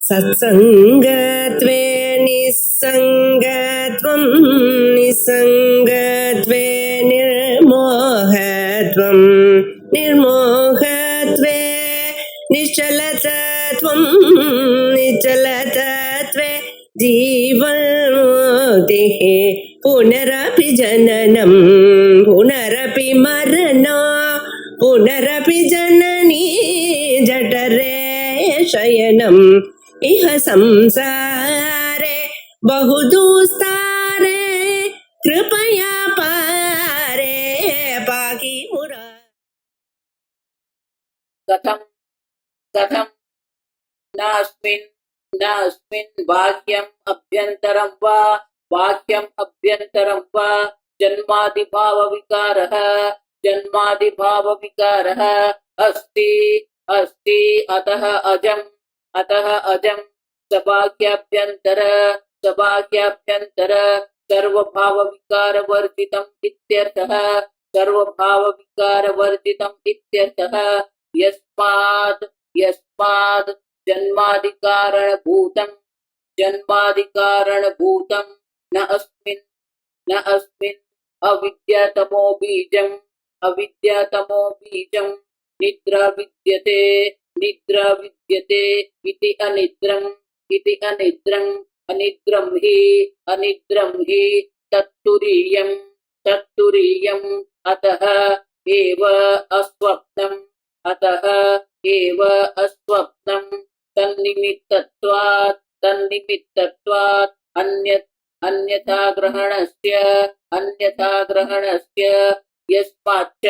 सत्संगत्वे निस्संगत्वं निस्संगत्वे निर्मोहत्वं निर्मोहत्वे निश्चलतत्वं निश्चलतत्वे जीवन्मुक्तिः पुनरपि जननं पुनरपि मरणं पुनरपि जननी जठरे शयनम् इह संसारे बहुदुस्तारे कृपया पारे पाहि मुरा। कथं कथं नास्मिन् बाह्यम् अभ्यन्तरं वा जन्मादिभावविकारः अस्ति अतः अजं सबाह्याभ्यन्तर सर्वभावविकारवर्जितम् इत्यर्थः यस्माद् जन्मादिकारणभूतं न अस्मिन् अविद्यातमो बीजं निद्रा विद्यते इति अनिद्रं हि तत्तुरीयम् अतः एव अस्वप्नं तन्निमित्तत्वात् अन्यथा ग्रहणस्य यस्माच्च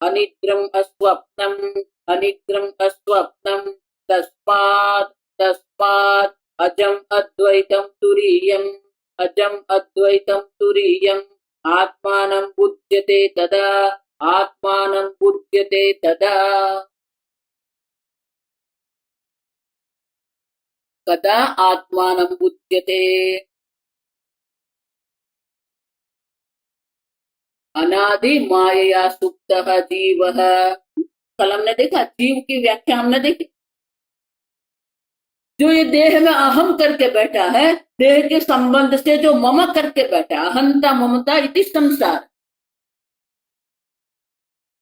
अनिद्रम् अस्वप्नं तस्मात् अजम् अद्वैतं तुरीयम् आत्मानं बुध्यते तदा कदा आत्मानं बुध्यते अनादि मायया सुप्तः जीवः। कल हमने देखा जीव की व्याख्या हमने देखी, जो ये देह में अहम करके बैठा है, देह के संबंध से जो मम करके बैठा, अहंता ममता इति संसार,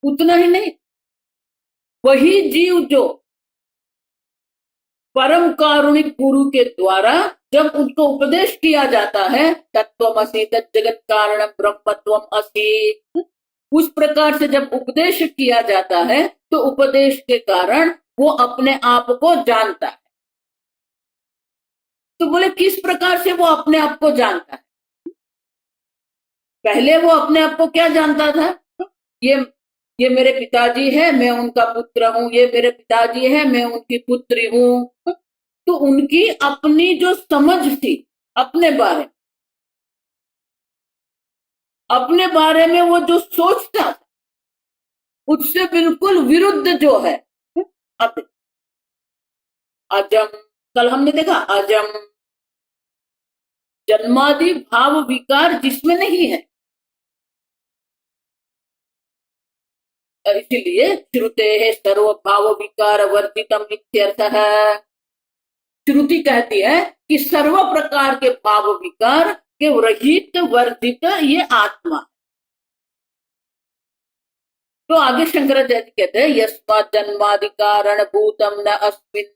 उतना ही नहीं, वही जीव जो परम कारुणिक गुरु के द्वारा जब उनको उपदेश किया जाता है, तत्त्वमसि तज्जगत कारणं ब्रह्मत्वम असि, उस प्रकार से जब उपदेश किया जाता है तो उपदेश के कारण वो अपने आप को जानता है। तो बोले किस प्रकार से वो अपने आप को जानता है? पहले वो अपने आप को क्या जानता था? ये मेरे पिताजी है, मैं उनका पुत्र हूँ, ये मेरे पिताजी है, मैं उनकी पुत्री हूँ। तो उनकी अपनी जो समझ थी अपने बारे में वो जो सोचता था, उससे बिल्कुल विरुद्ध जो है अब अजम, कल हमने देखा अजम, जन्मादि भाव विकार जिसमें नहीं है, इसीलिए श्रुते सर्वभाव विकार वर्जितम इत्यर्थः। श्रुति कहती है कि सर्व प्रकार के भाव विकार के रहित वर्जित ये आत्मा। तो आगे शंकराचार्य कहते हैं यस्मात् जन्मादि कारण भूतम न अस्मिन्,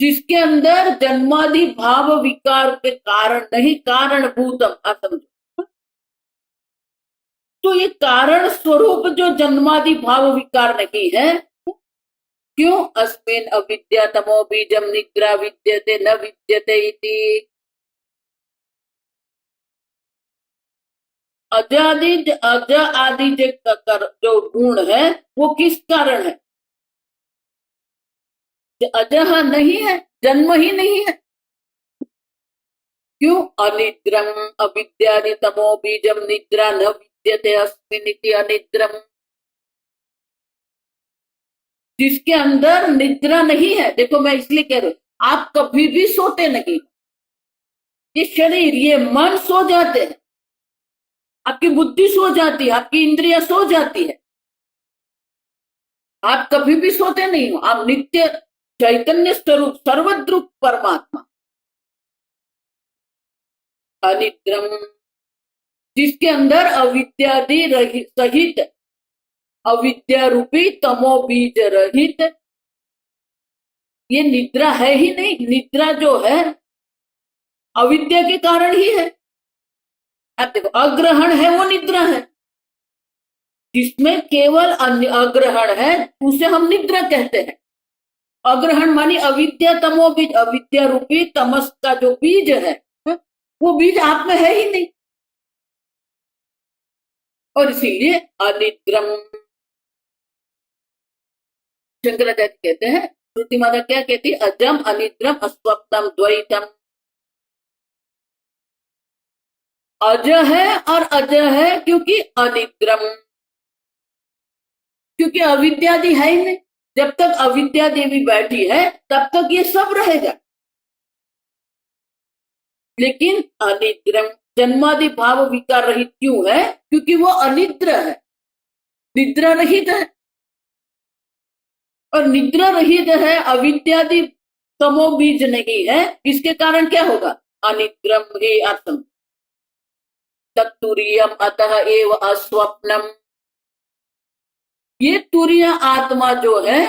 जिसके अंदर जन्मादि भाव विकार के कारण नहीं, कारण भूतम असमझो, तो ये कारण स्वरूप जो जन्मादि भाव विकार नहीं है, क्यों? अस्मिन् अविद्या तमो बीजम निद्रा विद्यते न विद्यते इति। अज आदि जो गुण है वो किस कारण है? अजह नहीं है, जन्म ही नहीं है। क्यों? अनिद्रम अविद्यादि तमो बीजम निद्रा न विद्यते अस्मिन् इति अनिद्रम, जिसके अंदर निद्रा नहीं है। देखो मैं इसलिए कह रही हूं, आप कभी भी सोते नहीं, ये शरीर ये मन सो जाते हैं, आपकी बुद्धि सो जाती है, आपकी इंद्रियां सो जाती है, आप कभी भी सोते नहीं हो, आप नित्य चैतन्य स्वरूप सर्वद्रुप परमात्मा। अनिद्रम, जिसके अंदर अविद्यादि सहित, अविद्या रूपी तमो बीज रहित, ये निद्रा है ही नहीं। निद्रा जो है अविद्या के कारण ही है। आप देखो, अग्रहण है वो निद्रा है, जिसमें केवल अग्रहण है उसे हम निद्रा कहते हैं। अग्रहण मानी अविद्या तमो बीज, अविद्या रूपी तमस का जो बीज है वो बीज आप में है ही नहीं, और इसीलिए अनिद्रम। शंकराचार्य कहते हैं, श्रुति माता क्या कहती है? अजम अनिद्रम अस्वप्नम द्वैतम। अज है और अजय है क्योंकि अनिद्रम, क्योंकि अविद्यादि है ही नहीं। जब तक अविद्या देवी बैठी है तब तक ये सब रहेगा। लेकिन अनिद्रम, जन्मादि भाव विकार रहित क्यों है? क्योंकि वो अनिद्र है, निद्रा रहित है। और निद्रा रहित है, अविद्यादि तमो बीज नहीं है, इसके कारण क्या होगा? अनिद्रम ही अर्थम तत्तुरीयम अतः एव अस्वप्नम। ये तुरीय आत्मा जो है,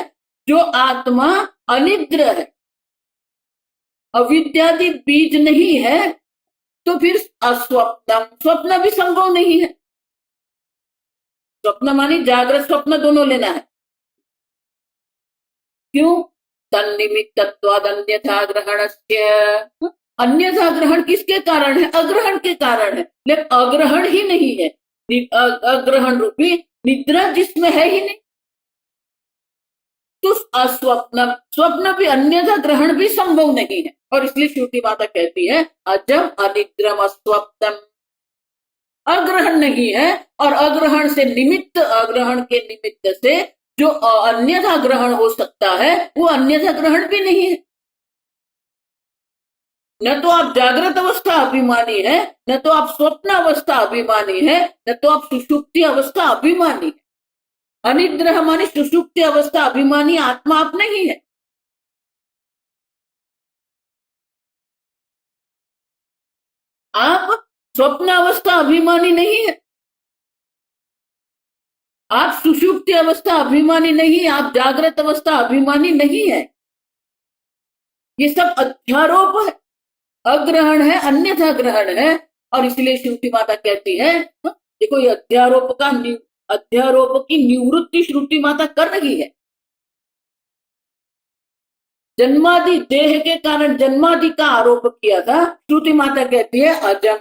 जो आत्मा अनिद्र है, अविद्यादि बीज नहीं है, तो फिर अस्वप्नम, स्वप्न भी संभव नहीं है। स्वप्न मानी जागृत स्वप्न दोनों लेना है। क्यों? तन्निमित्तत्वाद अन्यथा ग्रहणस्य। अन्यथा ग्रहण किसके कारण है? अग्रहण के कारण है। लेकिन अग्रहण ही नहीं है, अग्रहण रूपी निद्रा जिसमें है ही नहीं, तो अस्वप्न, स्वप्न भी अन्यथा ग्रहण भी संभव नहीं है। और इसलिए श्रुति माता कहती है अजम अनिद्रम अस्वप्नम, अग्रहण नहीं है। और अग्रहण से निमित्त, अग्रहण के निमित्त से जो अन्यथा ग्रहण हो सकता है वो अन्यथा ग्रहण भी नहीं है। न तो आप जागृत अवस्था अभिमानी है, न तो आप स्वप्न अवस्था अभिमानी है, न तो आप सुषुप्ति अवस्था अभिमानी है। अनिद्र हमारी सुषुप्ति अवस्था अभिमानी आत्मा आप नहीं है। आप स्वप्न अवस्था अभिमानी नहीं है, आप सुषुप्ति अवस्था अभिमानी नहीं, आप जागृत अवस्था अभिमानी नहीं है। ये सब अध्यारोप है, अग्रहण है, अन्यथा ग्रहण है। और इसलिए श्रुति माता कहती है, देखो ये अध्यारोप की निवृत्ति श्रुति माता कर रही है। जन्मादि देह के कारण जन्मादि का आरोप किया था, श्रुति माता कहती है अजम,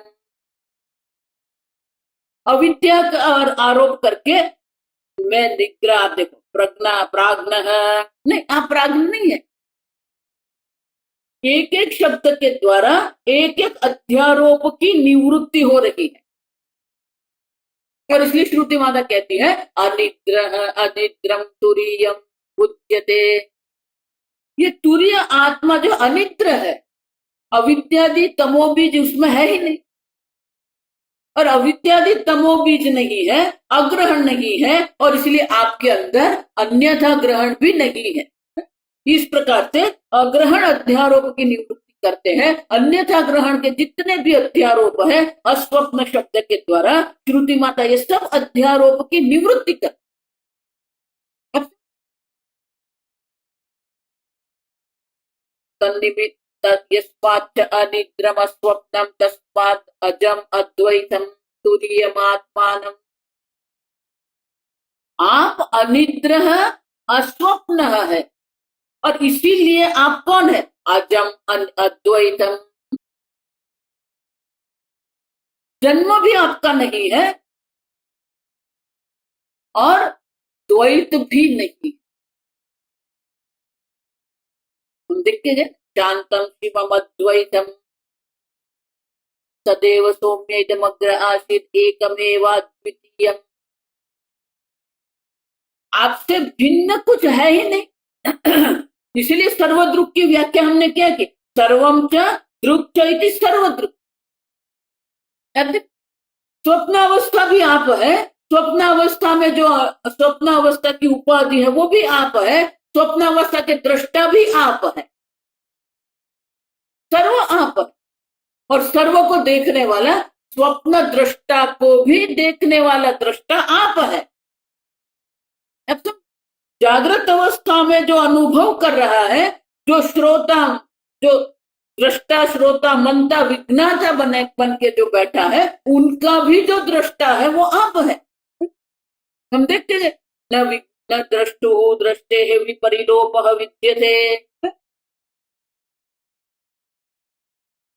अविद्या का आरोप करके मैं निग्रह, देखो प्रज्ञा प्राज्ञ नहीं, आप प्राज्ञ नहीं है। एक एक शब्द के द्वारा एक एक अध्यारोप की निवृत्ति हो रही है। और इसलिए श्रुति माता कहती है अनिद्रह अनिद्रम तुरीयम उच्यते। ये तुरीय आत्मा जो अनिद्र है, अविद्यादि तमो बीज उसमें है ही नहीं, और अविद्यादि तमो बीज नहीं है, अग्रहण नहीं है, और इसलिए आपके अंदर अन्यथा ग्रहण भी नहीं है। इस प्रकार से अग्रहण अध्यारोप की निवृत्ति करते हैं। अन्यथा ग्रहण के जितने भी अध्यारोप है अस्वप्न शब्द के द्वारा श्रुति माता ये सब अध्यारोप की निवृत्ति कर। यस्माच्च अनिद्रम स्वप्नम तस्मात् अजम अद्वैतम तुरीयमात्मानम। आप अनिद्र अस्वप्न है, और इसीलिए आप कौन है? अजम अद्वैतम। जन्म भी आपका नहीं है और द्वैत भी नहीं। हम देखते हैं शांतम शिवम अद्वैतम सदैव सौम्यमग्र आसीत एकमेवाद्वितीयम। आपसे भिन्न कुछ है ही नहीं। इसलिए सर्वद्रुक की व्याख्या हमने क्या की? सर्वम च दृक् च इति सर्वद्रुक। स्वप्न अवस्था भी आप है स्वप्नावस्था में जो स्वप्नावस्था की उपाधि है वो भी आप है, स्वप्नावस्था के दृष्टा भी आप है, सर्व आप है। और सर्व को देखने वाला, स्वप्न दृष्टा को भी देखने वाला दृष्टा आप है। अब तो जागृत अवस्था में जो अनुभव कर रहा है, जो श्रोता, जो दृष्टा श्रोता मनता विज्ञाता बन के जो बैठा है, उनका भी जो दृष्टा है वो आप है। हम देखते हैं न दृष्टु दृष्टे विपरीलोपः विद्यते,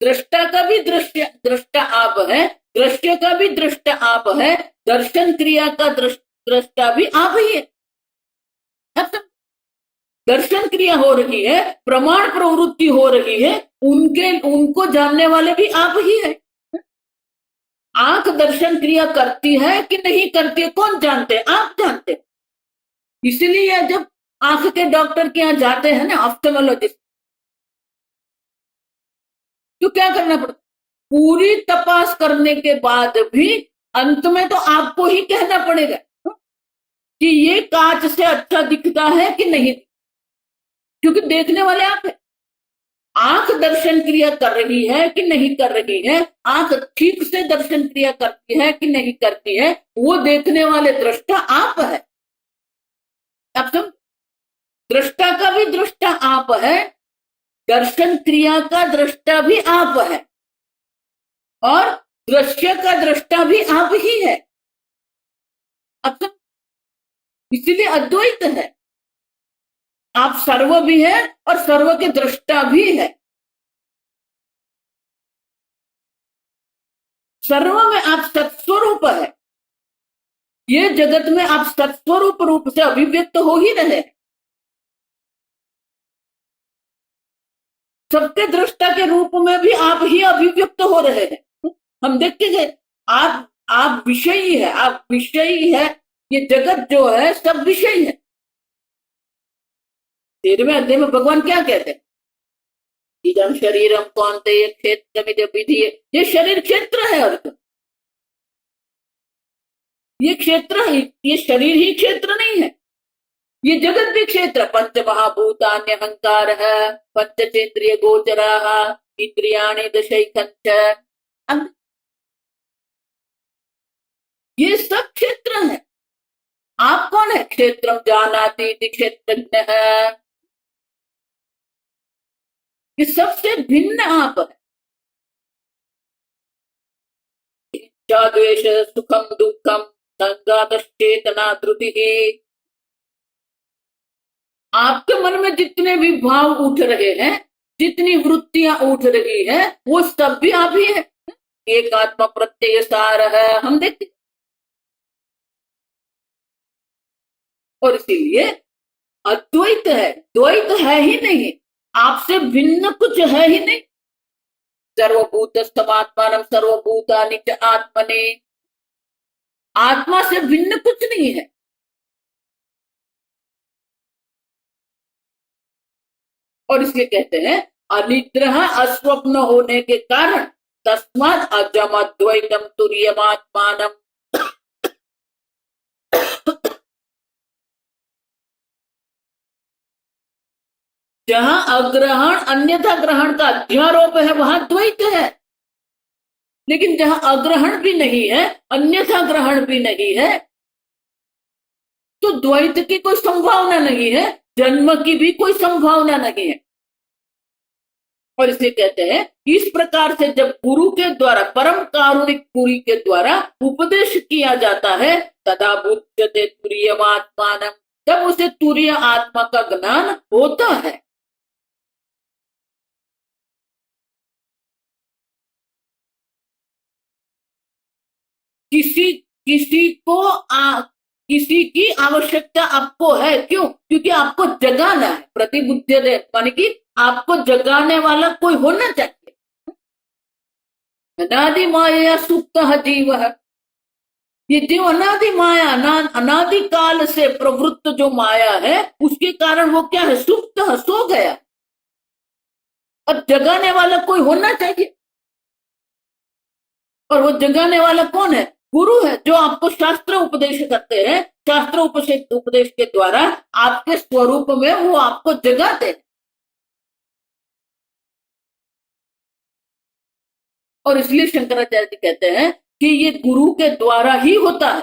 दृष्टा का भी दृष्टा आप है, दृश्य का भी दृष्टा आप है, दर्शन क्रिया का दृष्टा भी आप ही है। दर्शन क्रिया हो रही है, प्रमाण प्रवृत्ति हो रही है, उनको जानने वाले भी आप ही है। आंख दर्शन क्रिया करती है कि नहीं करती है कौन जानते, आप जानते। इसलिए जब आंख के डॉक्टर के यहाँ जाते हैं ना, ऑप्थेल्मोलॉजिस्ट, तो क्या करना पड़ता, पूरी तपास करने के बाद भी अंत में तो आपको ही कहना पड़ेगा कि ये कांच से अच्छा दिखता है कि नहीं, क्योंकि देखने वाले आप हैं। आंख दर्शन क्रिया कर रही है कि नहीं कर रही है, आंख ठीक से दर्शन क्रिया करती है कि नहीं करती है, वो देखने वाले दृष्टा आप है। अब सब दृष्टा का भी दृष्टा आप है, दर्शन क्रिया का दृष्टा भी आप है, और दृश्य का दृष्टा भी आप ही है। अब सब इसीलिए अद्वैत है, आप सर्व भी है और सर्व के दृष्टा भी है। सर्व में आप सत्स्वरूप है, ये जगत में आप सत्स्वरूप रूप से अभिव्यक्त हो ही रहे, सबके दृष्टा के रूप में भी आप ही अभिव्यक्त हो रहे हैं। हम देखते हैं आप विषयी है, आप विषयी है, ये जगत जो है सब विषय है। 13वें अध्याय में भगवान क्या कहते हैं, इदं शरीरम कौन्तेय क्षेत्रमिदं विधीये, ये शरीर क्षेत्र है अर्थ, ये क्षेत्र है, ये शरीर ही क्षेत्र नहीं है, ये जगत भी क्षेत्र। पंच महाभूतान्य अहंकार है, पंचचेन्द्रिय गोचरा, इंद्रियाणि दशैकंच, ये सब क्षेत्र है। आप कौन है, क्षेत्रम जानाति क्षेत्रज्ञ है, ये सबसे भिन्न आप है। इच्छा द्वेष सुखम दुखम संगातश्चेतना धृति, आपके मन में जितने भी भाव उठ रहे हैं, जितनी वृत्तियां उठ रही है, वो सब भी आप ही है। एक आत्मा प्रत्यय सार है, हम देखते, और इसीलिए अद्वैत है, द्वैत है ही नहीं, आपसे भिन्न कुछ है ही नहीं। सर्वभूतस्थमात्मानं सर्वभूतानि च आत्मने, आत्मा से भिन्न कुछ नहीं है। और इसलिए कहते हैं अनिद्रह अस्वप्न होने के कारण तस्मात् अजम अद्वैतम तुर्यमात्मानम, जहां अग्रहण अन्यथा ग्रहण का अध्यारोप है वहां द्वैत है, लेकिन जहां अग्रहण भी नहीं है अन्यथा ग्रहण भी नहीं है, तो द्वैत की कोई संभावना नहीं है, जन्म की भी कोई संभावना नहीं है। और इसे कहते हैं इस प्रकार से जब गुरु के द्वारा, परम कारुणिक गुरु के द्वारा उपदेश किया जाता है, तदा बुध्यते तुर्यमात्मानम, तब उसे तुर्य आत्मा का ज्ञान होता है। किसी किसी को किसी की आवश्यकता आपको है, क्यों, क्योंकि आपको जगाना है, प्रतिबुद्धि माने कि आपको जगाने वाला कोई होना चाहिए। अनादि माया सुप्त जीव है, ये जीव अनादि माया, अनादि काल से प्रवृत्त जो माया है, उसके कारण वो क्या है, सुप्त है, सो गया, और जगाने वाला कोई होना चाहिए। और वो जगाने वाला कौन है, गुरु है जो आपको शास्त्र उपदेश करते हैं। शास्त्र उपदेश के द्वारा आपके स्वरूप में वो आपको जगाते हैं। और इसलिए शंकराचार्य जी कहते हैं कि ये गुरु के द्वारा ही होता है,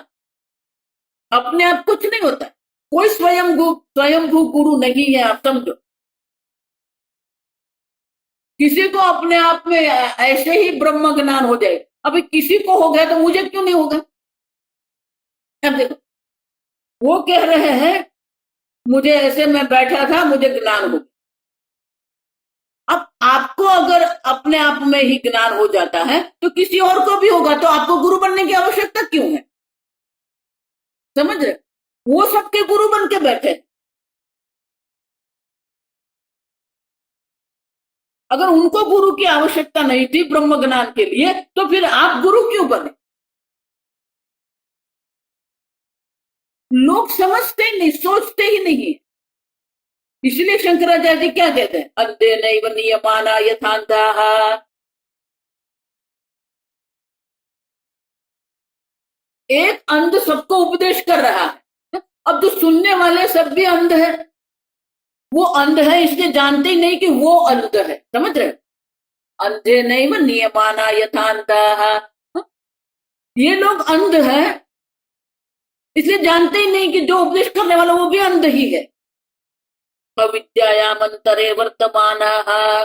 अपने आप कुछ नहीं होता है। कोई स्वयंभू गुरु नहीं है, आप समझो। किसी को अपने आप में ऐसे ही ब्रह्म ज्ञान हो जाए, अभी किसी को हो गया तो मुझे क्यों नहीं होगा? अब देखो, वो कह रहे हैं मुझे ऐसे मैं बैठा था, मुझे ज्ञान हो गया। अब आपको अगर अपने आप में ही ज्ञान हो जाता है तो किसी और को भी होगा, तो आपको गुरु बनने की आवश्यकता क्यों है? समझ रहे? वो सबके गुरु बन के बैठे। अगर उनको गुरु की आवश्यकता नहीं थी ब्रह्म ज्ञान के लिए, तो फिर आप गुरु क्यों बने? लोग समझते ही नहीं, सोचते ही नहीं। इसलिए शंकराचार्य जी क्या कहते हैं? अंधे नैव नियमाना यथांधाः। एक अंध सबको उपदेश कर रहा है। अब जो सुनने वाले सब भी अंध है। वो अंध है इसलिए जानते ही नहीं कि वो अंध है। समझ रहे? अंधे नैव नियमाना यथांधाः। ये लोग अंध है इसलिए जानते ही नहीं कि जो उपदेश करने वाला वो भी अंध ही है। अविद्यायाम अंतरे वर्तमानाः।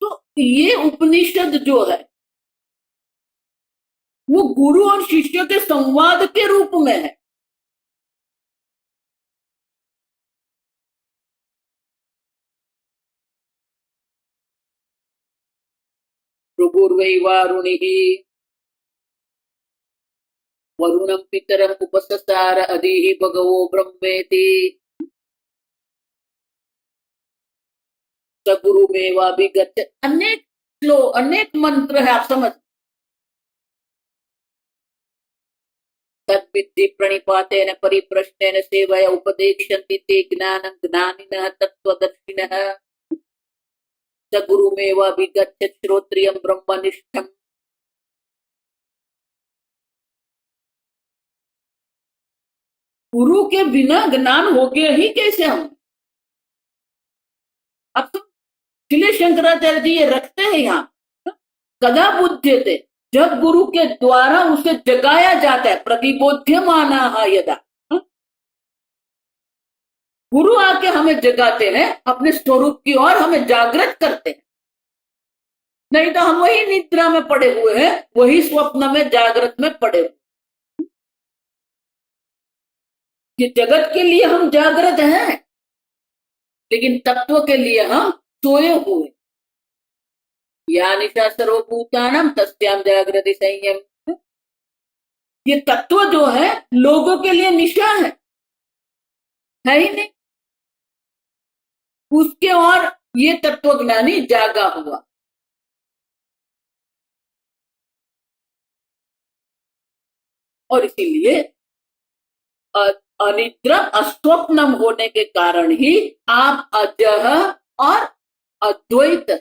तो ये उपनिषद जो है वो गुरु और शिष्य के संवाद के रूप में है। भृगुर्वै वारुणिः वरुणं पितरम् उपससार अधिः भगवो ब्रह्मेति स गुरुमेवाभिगच्छति। अनेक अनेक मंत्र है, आप समझ। तद्विद्धि प्रणिपातेन परिप्रश्नेन सेवया उपदेक्षन्ति ते ज्ञानं ज्ञानिनः तत्त्वदर्शिनः। स गुरुमेवाभिगच्छति श्रोत्रियं ब्रह्मनिष्ठम्। गुरु के बिना ज्ञान हो गए ही कैसे हम? अब तो इसलिए शंकराचार्य जी ये रखते हैं यहाँ, कदा बुध्यते, जब गुरु के द्वारा उसे जगाया जाता है। प्रतिबोध्यमाना यदा, गुरु आके हमें जगाते हैं अपने स्वरूप की ओर, हमें जागृत करते हैं। नहीं तो हम वही निद्रा में पड़े हुए हैं, वही स्वप्न में जागृत में पड़े हुए। ये जगत के लिए हम जागृत हैं लेकिन तत्व के लिए हम सोए हुए। या निशा सर्वभूतानां तस्याम जागृति संयम। ये तत्व जो है लोगों के लिए निशा है ही नहीं। उसके और ये तत्वज्ञानी जागा हुआ। और इसीलिए अनिद्रा अस्वप्नम होने के कारण ही आप अजह और अद्वैत है।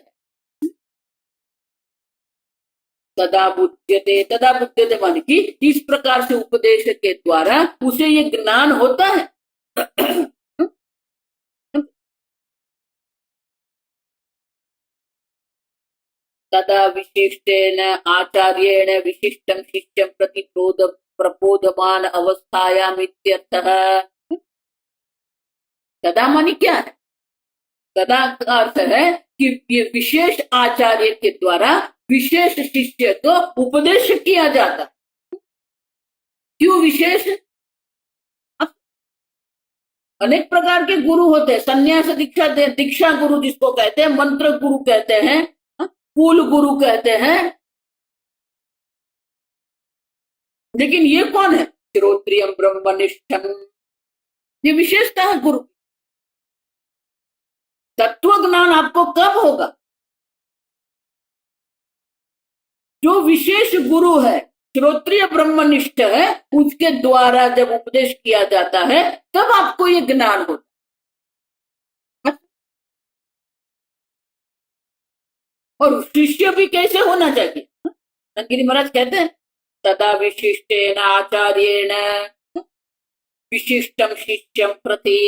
तदा बुद्धते मान की इस प्रकार से उपदेश के द्वारा उसे ये ज्ञान होता है। तदा विशिष्टेन आचार्येण विशिष्टं शिष्यं प्रति प्रबोधमान अवस्थायाम इत्यर्थः। तदा मानी क्या है? तदा का अर्थ है कि ये विशेष आचार्य के द्वारा विशेष शिष्य को उपदेश किया जाता। क्यों विशेष? अनेक प्रकार के गुरु होते हैं। संन्यास दीक्षा गुरु जिसको कहते हैं, मंत्र गुरु कहते हैं, कुल गुरु कहते हैं। लेकिन ये कौन है? श्रोत्रियम ब्रह्मनिष्ठम। ये विशेषता है गुरु। तत्व ज्ञान आपको कब होगा? जो विशेष गुरु है, श्रोत्रिय ब्रह्मनिष्ठ है, उसके द्वारा जब उपदेश किया जाता है तब आपको ये ज्ञान होता। और शिष्य भी कैसे होना चाहिए? नंदगिरी महाराज कहते हैं तदा विशिष्टेन आचार्येण विशिष्टम शिष्यम प्रति।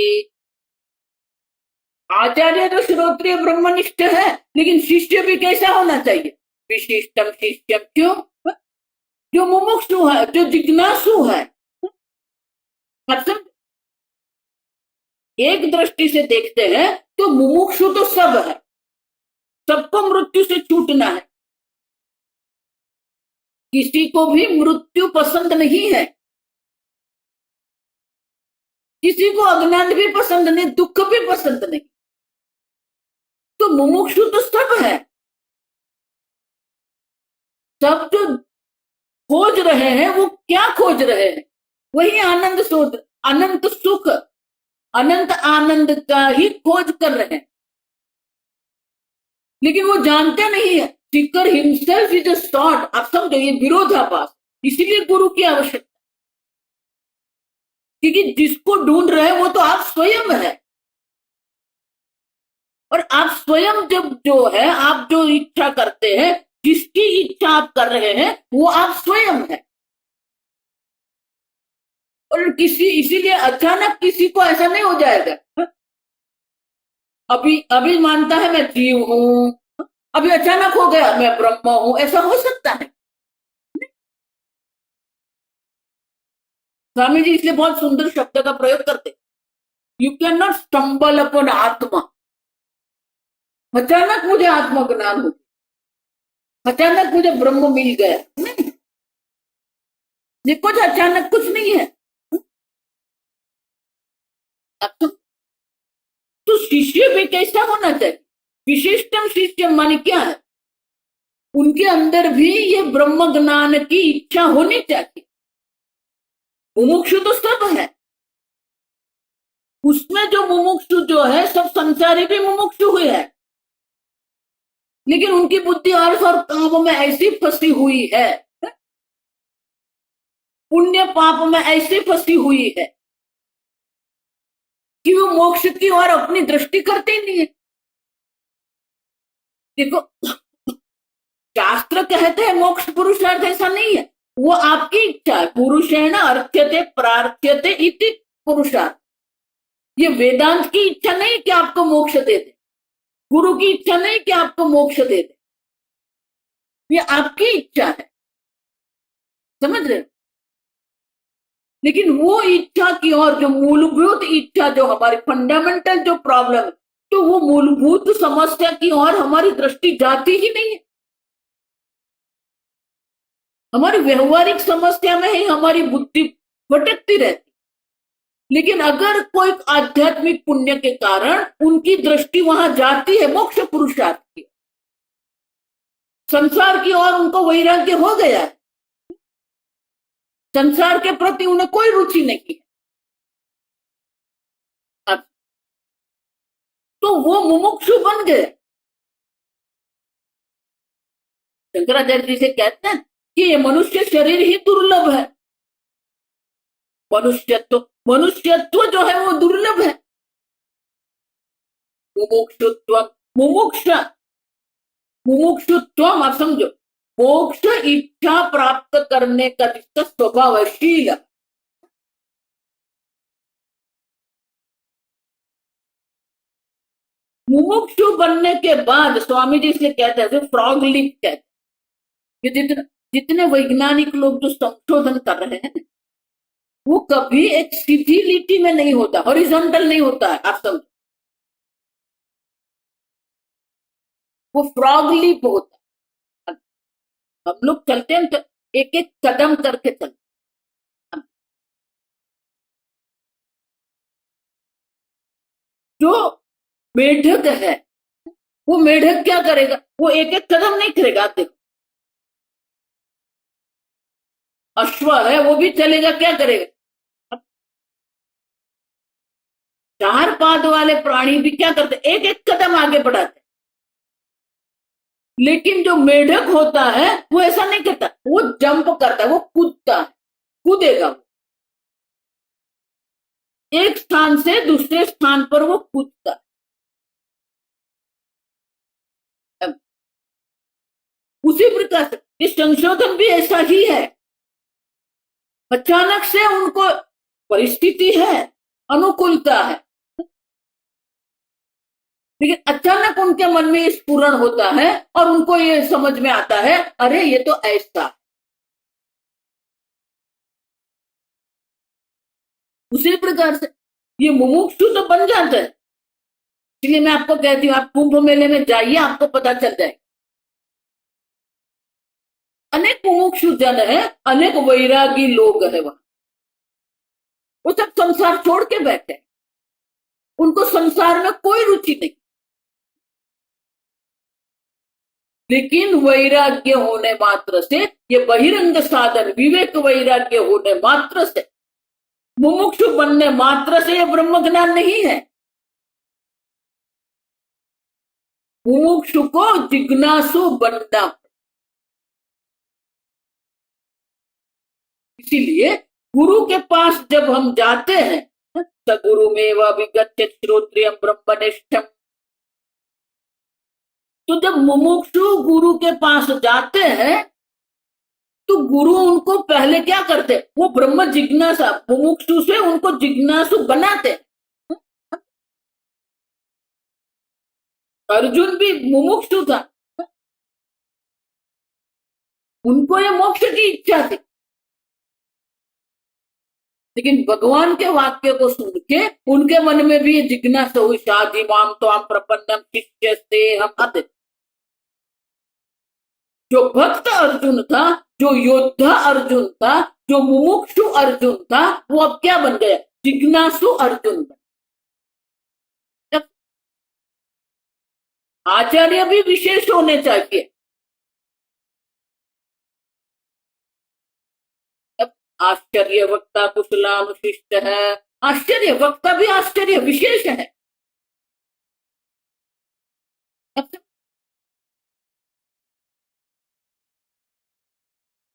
आचार्य तो श्रोत्रिय ब्रह्मनिष्ठ है, लेकिन शिष्य भी कैसा होना चाहिए? विशिष्टम शिष्यम। क्यों? जो मुमुक्षु है, जो जिज्ञासु है। मतलब एक दृष्टि से देखते हैं तो मुमुक्षु तो सब है, सबको मृत्यु से छूटना है, किसी को भी मृत्यु पसंद नहीं है, किसी को अज्ञान भी पसंद नहीं, दुख भी पसंद नहीं। तो मुमुक्षु तो सब है। सब जो खोज रहे हैं वो क्या खोज रहे हैं? वही आनंद शोध, अनंत सुख, अनंत आनंद का ही खोज कर रहे हैं, लेकिन वो जानते नहीं है। Sikar himself is a sort. आप समझो, ये विरोधाभास। इसीलिए गुरु की आवश्यकता, क्योंकि जिसको ढूंढ रहे हैं वो तो आप स्वयं है। और आप स्वयं जब जो है, आप जो इच्छा करते हैं, जिसकी इच्छा आप कर रहे हैं वो आप स्वयं है। और इसीलिए अचानक किसी को ऐसा नहीं हो जाएगा अभी अभी मानता है मैं जीव हूं, अभी अचानक हो गया मैं ब्रह्म हूं। ऐसा हो सकता है? स्वामी जी इसलिए बहुत सुंदर शब्द का प्रयोग करते, you can not stumble upon आत्मा। अचानक मुझे आत्मा ज्ञान हो, अचानक मुझे ब्रह्म मिल गया, नहीं। ये कुछ अचानक कुछ नहीं है। अब तो शिष्य भी कैसा होना चाहिए? विशिष्टम शिष्य माने क्या है? उनके अंदर भी ये ब्रह्म ज्ञान की इच्छा होनी चाहिए। मुमुक्षु तो सब है, उसमें जो मुमुक्षु जो है, सब संसारी भी मुमुक्षु हुए है, लेकिन उनकी बुद्धि अर्थ और काम में ऐसी फंसी हुई है, पुण्य पाप में ऐसी फंसी हुई है कि वो मोक्ष की ओर अपनी दृष्टि करते ही नहीं है। देखो, शास्त्र कहते हैं मोक्ष पुरुषार्थ, ऐसा नहीं है। वो आपकी इच्छा है। पुरुषेण अर्थ्यते प्रार्थ्यते इति पुरुषार्थ। ये वेदांत की इच्छा नहीं कि आपको मोक्ष दे दे, गुरु की इच्छा नहीं कि आपको मोक्ष दे दे, ये आपकी इच्छा है। समझ रहे? लेकिन वो इच्छा की ओर, जो मूलभूत इच्छा, जो हमारी फंडामेंटल जो प्रॉब्लम है, तो वो मूलभूत समस्या की ओर हमारी दृष्टि जाती ही नहीं है। हमारी व्यवहारिक समस्या में ही हमारी बुद्धि भटकती रहती। लेकिन अगर कोई आध्यात्मिक पुण्य के कारण उनकी दृष्टि वहां जाती है मोक्ष पुरुषार्थ की, संसार की ओर उनको वैराग्य हो गया है, संसार के प्रति उन्हें कोई रुचि नहीं है, अब तो वो मुमुक्षु बन गए। शंकराचार्य जी से कहते हैं कि ये मनुष्य शरीर ही दुर्लभ है। मनुष्यत्व जो है वो दुर्लभ है। मुमुक्षुत्व, मुमुक्ष, मुमुक्षुत्व आप समझो, मोक्ष इच्छा प्राप्त करने का जिसका स्वभाव है, शील। मुमुक्षु बनने के बाद स्वामी जी इसलिए कहते हैं, फ्रॉग लिप कहते हैं, कि जितने जितने वैज्ञानिक लोग जो संशोधन कर रहे हैं, वो कभी एक सीधी लिटी में नहीं होता, हॉरिजॉन्टल नहीं होता है। आप समझो, वो फ्रॉग लिप होता है। हम लोग चलते हैं तो एक एक कदम करके चलते हैं। जो मेढक है, वो मेढक क्या करेगा? वो एक एक कदम नहीं करेगा। देखो, अश्व है, वो भी चलेगा, क्या करेगा? चार पाद वाले प्राणी भी क्या करते? एक एक कदम आगे बढ़ाते। लेकिन जो मेढक होता है वो ऐसा नहीं करता, वो जंप करता है, वो कूदता है, कूदेगा वो, एक स्थान से दूसरे स्थान पर वो कूदता है। उसी प्रकार से ये संशोधन भी ऐसा ही है। अचानक से उनको परिस्थिति है, अनुकूलता है, लेकिन अचानक उनके मन में ये स्फुरण होता है और उनको ये समझ में आता है, अरे ये तो ऐसा। उसी प्रकार से ये मुमुक्षु तो बन जाते हैं। इसलिए मैं आपको कहती हूँ, आप कुंभ मेले में जाइए, आपको पता चल जाए। अनेक मुमुक्षु जन है, अनेक वैरागी लोग है वहां। वो सब संसार छोड़ के बैठे, उनको संसार में कोई रुचि नहीं, लेकिन वैराग्य होने मात्र से, ये बहिरंग साधन विवेक वैराग्य होने मात्र से, मुमुक्षु बनने मात्र से ये ब्रह्म ज्ञान नहीं है। मुमुक्षु को जिज्ञासु बनना। इसीलिए गुरु के पास जब हम जाते हैं, सगुरु में विगत्य श्रोत्रियम ब्रह्मनिष्ठम, तो जब मुमुक्षु गुरु के पास जाते हैं तो गुरु उनको पहले क्या करते, वो ब्रह्म जिज्ञासा, मुमुक्षु से उनको जिज्ञासु बनाते। अर्जुन भी मुमुक्षु था, उनको ये मोक्ष की इच्छा थी, लेकिन भगवान के वाक्य को सुन के उनके मन में भी ये जिज्ञासा हुई, शादी माम तो हम प्रपन्नम शिष्य से हम अति। जो भक्त अर्जुन था, जो योद्धा अर्जुन था, जो मुमुक्षु अर्जुन था, वो अब क्या बन गया, जिज्ञासु अर्जुन बन। आचार्य भी विशेष होने चाहिए। आश्चर्य वक्ता कुशलानुशिष्ट है, आश्चर्य वक्ता भी आश्चर्य विशेष है।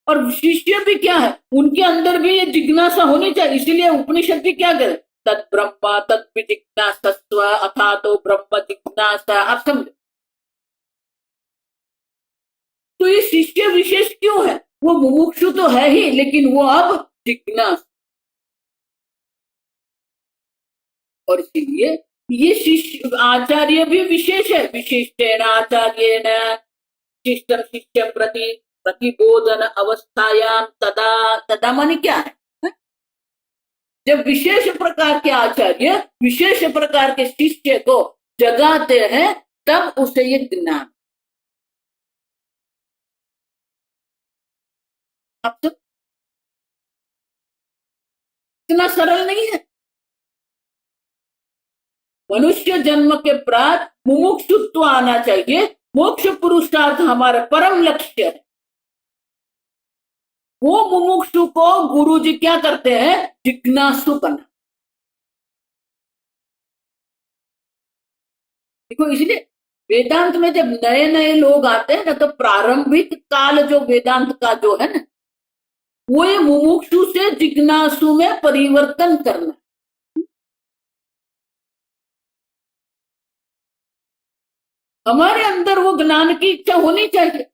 और शिष्य भी क्या है, उनके अंदर भी ये जिज्ञासा होनी चाहिए। इसीलिए उपनिषद भी क्या करे, तत् ब्रह्म तत् विजिज्ञासस्व अथा तो ब्रह्म जिज्ञासा। आप समझो, तो ये शिष्य विशेष क्यों है, वो मुमुक्षु तो है ही, लेकिन वो अब जिज्ञास। और इसीलिए ये शिष्य आचार्य भी विशेष है, विशिष्टेन आचार्येण शिष्टम शिष्यम प्रति प्रतिबोधन अवस्थायाम तदा। तदा माने क्या है, जब विशेष प्रकार के आचार्य विशेष प्रकार के शिष्य को जगाते हैं, तब उसे ये ज्ञान। अब तो इतना सरल नहीं है। मनुष्य जन्म के प्रात मुमुक्षुत्व आना चाहिए। मोक्ष पुरुषार्थ हमारा परम लक्ष्य है। वो मुमुक्षु को गुरु जी क्या करते हैं, जिज्ञासु बना। देखो, इसलिए वेदांत में जब नए नए लोग आते हैं ना, तो प्रारंभिक काल जो वेदांत का जो है ना, वो ये मुमुक्षु से जिज्ञासु में परिवर्तन करना। हमारे अंदर वो ज्ञान की इच्छा होनी चाहिए।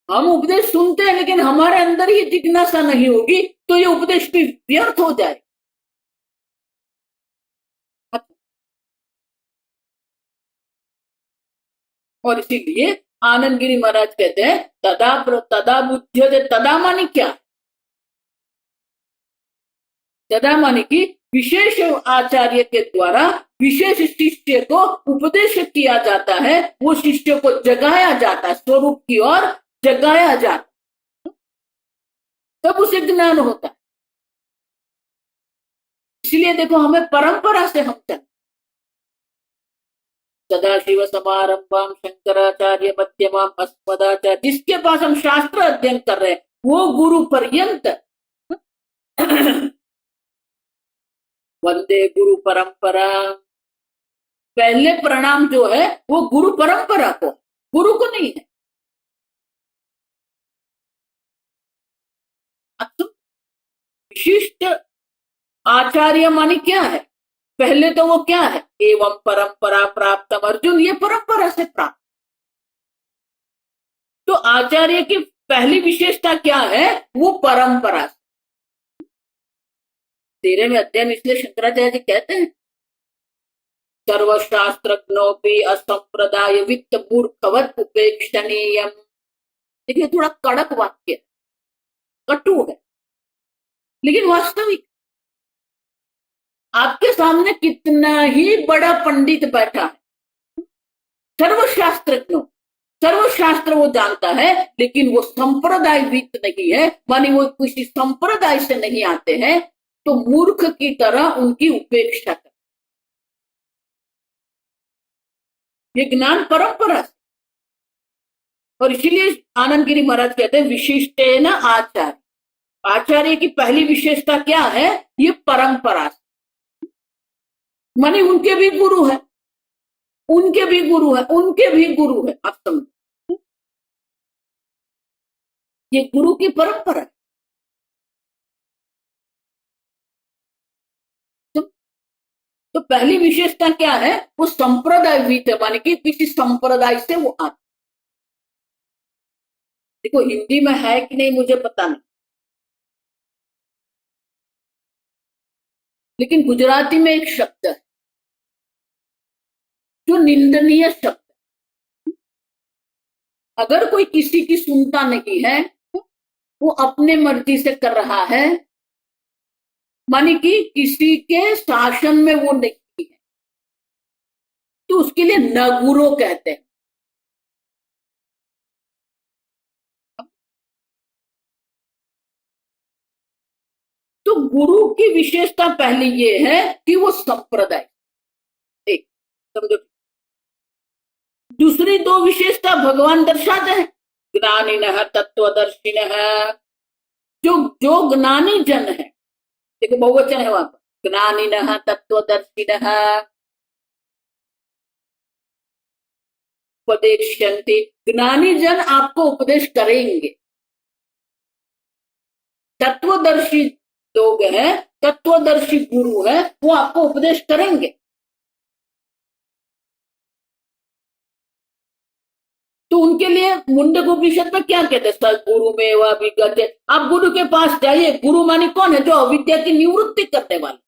हम उपदेश सुनते हैं, लेकिन हमारे अंदर ही जिज्ञासा नहीं होगी, तो ये उपदेश भी व्यर्थ हो जाए। और इसीलिए आनंद गिरी महाराज कहते हैं, तदा तदा बुद्ध, तदा मानी क्या, तदा मानी की विशेष आचार्य के द्वारा विशेष शिष्य को उपदेश किया जाता है, वो शिष्य को जगाया जाता है, स्वरूप की ओर जगाया जाता, तब उसे ज्ञान होता है। इसलिए देखो, हमें परंपरा से हम चलते, सदाशिव समारंभम शंकराचार्य मध्यमाम अस्मदाचार्य, जिसके पास हम शास्त्र अध्ययन कर रहे हैं, वो गुरु पर्यंत वंदे गुरु परंपरा। पहले प्रणाम जो है वो गुरु परंपरा को, गुरु को नहीं है। अब विशिष्ट आचार्य माने क्या है, पहले तो वो क्या है, एवं परंपरा प्राप्त अर्जुन, ये परंपरा से प्राप्त। तो आचार्य की पहली विशेषता क्या है, वो परंपरा। 13वें अध्याय में इसलिए शंकराचार्य जी कहते हैं सर्वशास्त्रज्ञोपि असंप्रदाय वित्त मूर्खवत उपेक्षणीयम। देखिए थोड़ा कड़क वाक्य है, कटु है, लेकिन वास्तविक। आपके सामने कितना ही बड़ा पंडित बैठा है, सर्वशास्त्रज्ञ, सर्वशास्त्र वो जानता है, लेकिन वो संप्रदाय वित्त नहीं है, मानी वो किसी संप्रदाय से नहीं आते हैं, तो मूर्ख की तरह उनकी उपेक्षा कर। ये ज्ञान परंपरा से। और इसीलिए आनंद गिरी महाराज कहते हैं विशिष्टेन आचार्य। आचार्य की पहली विशेषता क्या है, ये परंपरा से, मानी उनके भी गुरु है, उनके भी गुरु है, उनके भी गुरु है। आप समझो, ये गुरु की परंपरा है। तो पहली विशेषता क्या है, वो संप्रदाय वित्त है, मानी कि किसी संप्रदाय से वो आते। देखो हिंदी में है कि नहीं मुझे पता नहीं, लेकिन गुजराती में एक शब्द है जो निंदनीय शब्द है। अगर कोई किसी की सुनता नहीं है, वो अपने मर्जी से कर रहा है, मानी कि किसी के शासन में वो नहीं है, तो उसके लिए नगुरो कहते हैं। तो गुरु की विशेषता पहले ये है कि वो संप्रदाय, एक समझो। दूसरी दो विशेषता भगवान दर्शाते हैं, ज्ञानिनः तत्वदर्शिनः। जो जो ज्ञानी जन है, देखो बहुवचन है वहां पर, ज्ञानिनः तत्वदर्शिनः उपदेश्यन्ति। ज्ञानी जन आपको उपदेश करेंगे। तत्वदर्शी लोग हैं, तत्वदर्शी गुरु है, वो आपको उपदेश करेंगे। तो उनके लिए मुंडक उपनिषद में क्या कहते हैं, सदगुरु में वह विगत। आप गुरु के पास जाइए। गुरु मानी कौन है, जो अविद्या की निवृत्ति करने वाले।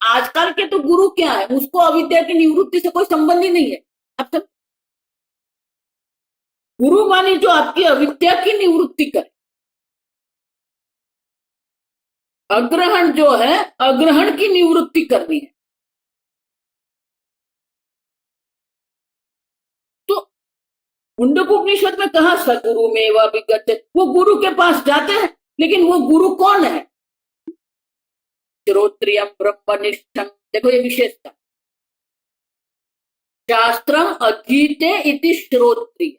आजकल के तो गुरु क्या है, उसको अविद्या की निवृत्ति से कोई संबंध ही नहीं है। अब तक गुरु मानी जो आपकी अविद्या की निवृत्ति करे। अग्रहण जो है, अग्रहण की निवृत्ति करनी है। तो मुंडक उपनिषद में कहा सदगुरु में वह विगत, वो गुरु के पास जाते हैं, लेकिन वो गुरु कौन है, श्रोत्रियम ब्रह्मनिष्ठम। देखो ये विशेषता, शास्त्रम अधीते इति श्रोत्रिय।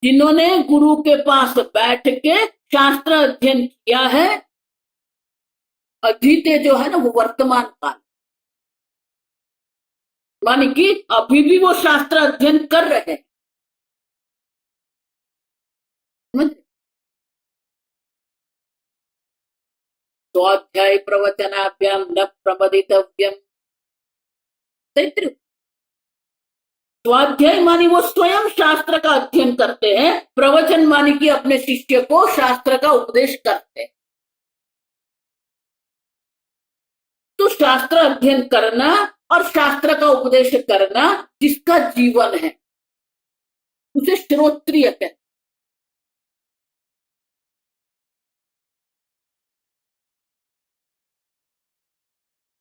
जिन्होंने गुरु के पास बैठ के शास्त्र अध्ययन किया है, अधीते जो है ना वो वर्तमान काल, मानी कि अभी भी वो शास्त्र अध्ययन कर रहे हैं। स्वाध्याय प्रवचनाभ्याम न प्रमदितव्यम। स्वाध्याय मानी वो स्वयं शास्त्र का अध्ययन करते हैं, प्रवचन मानी कि अपने शिष्य को शास्त्र का उपदेश करते हैं। तो शास्त्र अध्ययन करना और शास्त्र का उपदेश करना जिसका जीवन है, उसे श्रोत्रिय कहते हैं।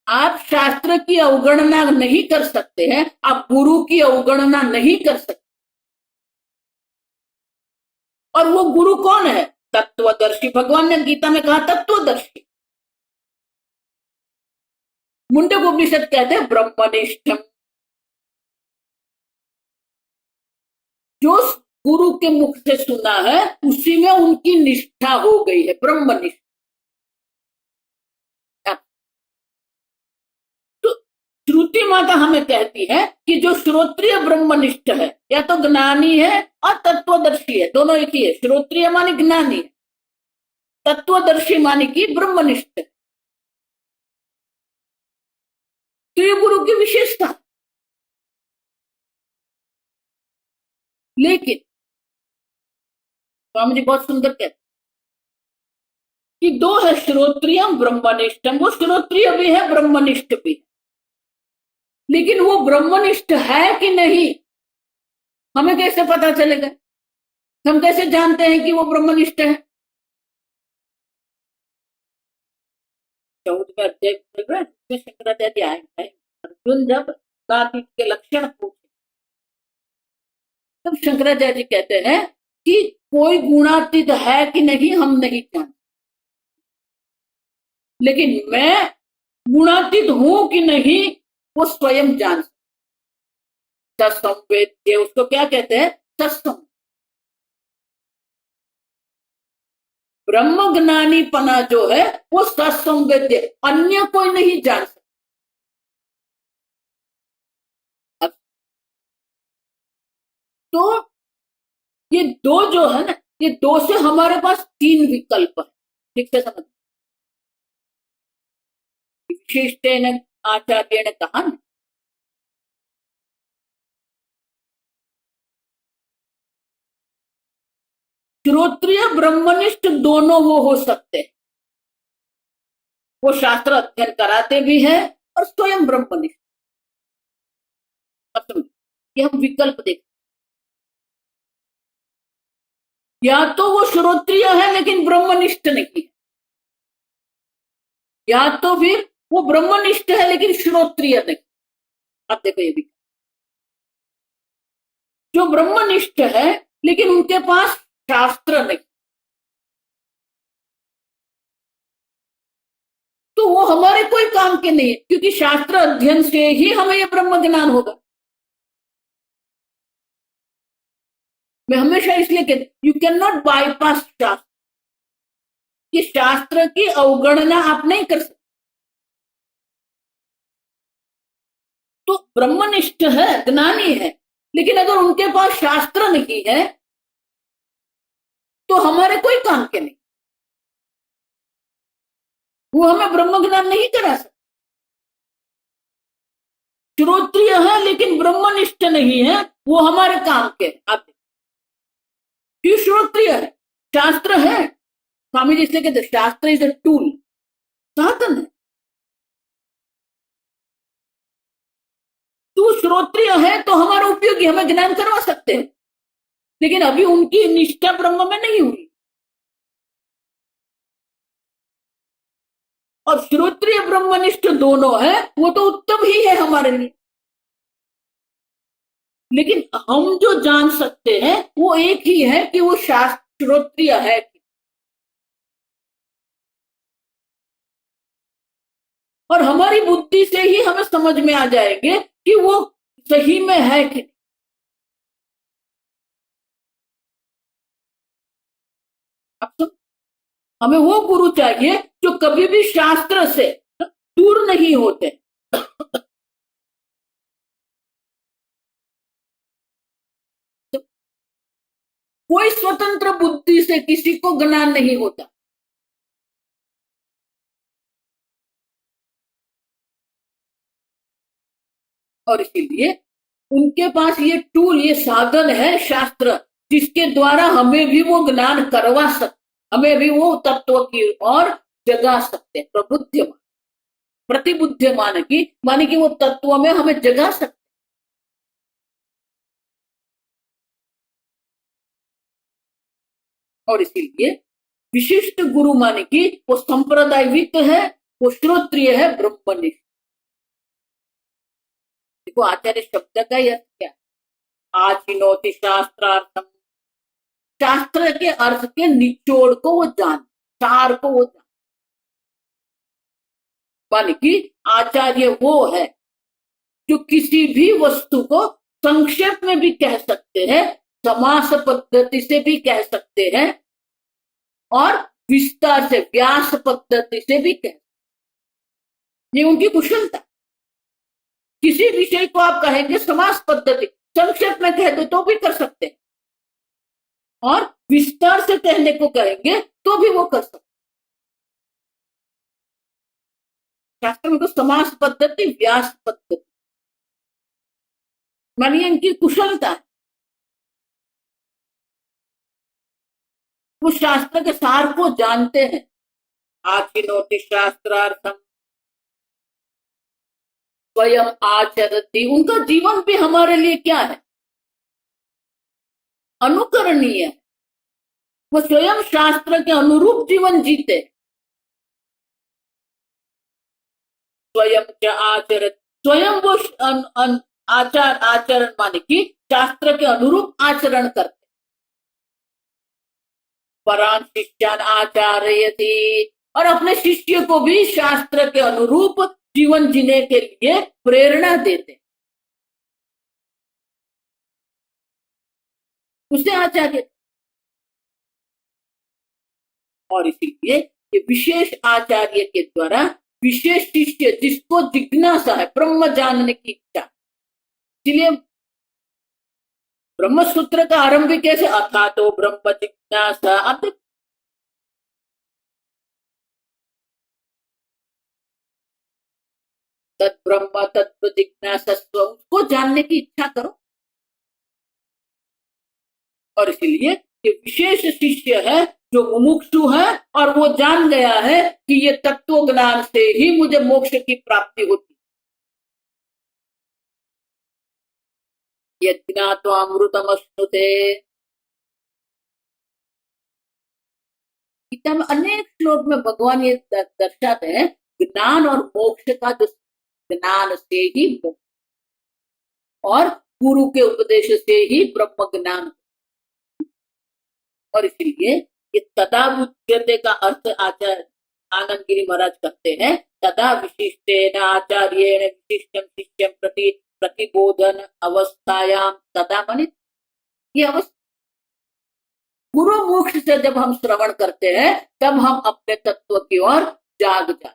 आप शास्त्र की अवगणना नहीं कर सकते हैं, आप गुरु की अवगणना नहीं कर सकते। और वो गुरु कौन है, तत्वदर्शी। भगवान ने गीता में कहा तत्वदर्शी। मुंडक उपनिषद कहते हैं ब्रह्मनिष्ठम। जो गुरु के मुख से सुना है उसी में उनकी निष्ठा हो गई है, ब्रह्मनिष्ठ। श्रुति माता हमें कहती है कि जो श्रोत्रिय ब्रह्मनिष्ठ है, या तो ज्ञानी है और तत्वदर्शी है, दोनों एक ही है। श्रोत्रिय माने ज्ञानी है, तत्वदर्शी माने कि ब्रह्मनिष्ठ है। तो ये गुरु की विशेषता। लेकिन स्वामी जी बहुत सुंदर कहते कि दो है, श्रोत्रियम ब्रह्मनिष्ठम। वो श्रोत्रिय भी है, ब्रह्मनिष्ठ भी है, लेकिन वो ब्रह्मनिष्ठ है कि नहीं हमें कैसे पता चलेगा? हम कैसे जानते हैं कि वो ब्रह्मनिष्ठ है? 14वें अध्याय में शंकराचार्य आए, अर्जुन जब गुणातीत के लक्षण पूछे तब शंकराचार्य जी कहते हैं कि कोई गुणातीत है कि नहीं हम नहीं जानते, लेकिन मैं गुणातीत हूं कि नहीं वो स्वयं जान सकता। संवेद्य उसको क्या कहते हैं? सत्संग। ब्रह्म ज्ञानी पना जो है वो सत्संवेद्य, अन्य कोई नहीं जान सकता। तो ये दो जो है ना, ये दो से हमारे पास तीन विकल्प है। ठीक से समझ, विशिष्टेन आचार्य ने कहा ना, श्रोत्रिय ब्रह्मनिष्ठ दोनों वो हो सकते हैं। वो शास्त्र अध्ययन कराते भी हैं और स्वयं ब्रह्मनिष्ठ। ये हम विकल्प देखते, या तो वो श्रोत्रिय है लेकिन ब्रह्मनिष्ठ नहीं है, या तो फिर वो ब्रह्मनिष्ठ है लेकिन श्रोत्रिय नहीं। अब देखो ये भी, जो ब्रह्मनिष्ठ है लेकिन उनके पास शास्त्र नहीं, तो वो हमारे कोई काम के नहीं है, क्योंकि शास्त्र अध्ययन से ही हमें ये ब्रह्म ज्ञान होगा। मैं हमेशा इसलिए कहती, यू कैन नॉट बाईपास शास्त्र। कि शास्त्र की अवगणना आप नहीं कर सकते। तो ब्रह्मनिष्ठ है, ज्ञानी है, लेकिन अगर उनके पास शास्त्र नहीं है तो हमारे कोई काम के नहीं, वो हमें ब्रह्म ज्ञान नहीं करा सकते। श्रोत्रिय है लेकिन ब्रह्मनिष्ठ नहीं है, वो हमारे काम के। आप श्रोत्रिय है, शास्त्र है, स्वामी जी इसलिए कहते शास्त्र इज अ टूल, साधन है। तू श्रोत्रिय है तो हमारा उपयोगी, हमें ज्ञान करवा सकते हैं, लेकिन अभी उनकी निष्ठा ब्रह्म में नहीं हुई। और श्रोत्रिय ब्रह्मनिष्ठ दोनों है, वो तो उत्तम ही है हमारे लिए, लेकिन हम जो जान सकते हैं वो एक ही है कि वो शास्त्र श्रोत्रिय है। और हमारी बुद्धि से ही हमें समझ में आ जाएंगे कि वो सही में है कि नहीं। अब तो हमें वो गुरु चाहिए जो कभी भी शास्त्र से दूर नहीं होते। तो कोई स्वतंत्र बुद्धि से किसी को ज्ञान नहीं होता। और इसीलिए उनके पास ये टूल, ये साधन है शास्त्र, जिसके द्वारा हमें भी वो ज्ञान करवा सकते, हमें भी वो तत्व की ओर जगा सकते, प्रबुद्धमान प्रतिबुद्धिमान की माने कि वो तत्व में हमें जगा सकते। और इसीलिए विशिष्ट गुरु माने कि वो संप्रदायविद है, वो श्रोत्रिय है, ब्रह्मनिष्ठ। देखो आचार्य शब्द का यह क्या, आचिनोति शास्त्रार्थम, शास्त्र के अर्थ के निचोड़ को वो जान, सार को वो जान। माने कि आचार्य वो है जो किसी भी वस्तु को संक्षेप में भी कह सकते हैं, समास पद्धति से भी कह सकते हैं, और विस्तार से व्यास पद्धति से भी कह, ये उनकी कुशलता। किसी विषय को आप कहेंगे समास पद्धति, संक्षेप में कह दो तो भी कर सकते हैं, और विस्तार से कहने को कहेंगे तो भी वो कर सकते। शास्त्र में तो समास पद्धति, व्यास पद्धति, मानिए इनकी कुशलता है। वो शास्त्र के सार को जानते हैं। आचिनोति शास्त्रार्थम स्वयं आचरति, उनका जीवन भी हमारे लिए क्या है, अनुकरणीय है। वो स्वयं शास्त्र के अनुरूप जीवन जीते। स्वयं च आचरत, स्वयं वो आचरण माने कि शास्त्र के अनुरूप आचरण करते। परान शिष्यान आचार्यति, और अपने शिष्य को भी शास्त्र के अनुरूप जीवन जीने के लिए प्रेरणा देते, उसे आचार्य। और इसीलिए ये विशेष आचार्य के द्वारा विशेष शिष्य जिसको जिज्ञासा है, ब्रह्म जानने की इच्छा, इसलिए ब्रह्म सूत्र का आरंभ कैसे, अथा तो ब्रह्म जिज्ञासा। अब तत् ब्रह्म तत्व जिज्ञासा, उसको जानने की इच्छा करो। और इसलिए ये विशेष शिष्य है जो मुमुक्षु है और वो जान गया है कि ये तत्व ज्ञान से ही मुझे मोक्ष की प्राप्ति होती। यज्ञात्वा अमृतमश्नुते, गीता में अनेक श्लोक में भगवान ये दर्शाते हैं, ज्ञान और मोक्ष का जो ज्ञान से ही मोक्ष, और गुरु के उपदेश से ही ब्रह्म ज्ञान। और इसलिए ये तदा बुध्यते का अर्थ आचार्य आनंद गिरी महाराज करते हैं, तदा विशिष्टेन आचार्येण विशिष्टम शिष्यं प्रति प्रतिबोधन अवस्थायां, तदा माने ये अवस्था, गुरु मुख से जब हम श्रवण करते हैं तब हम अपने तत्व की ओर जाग जाते।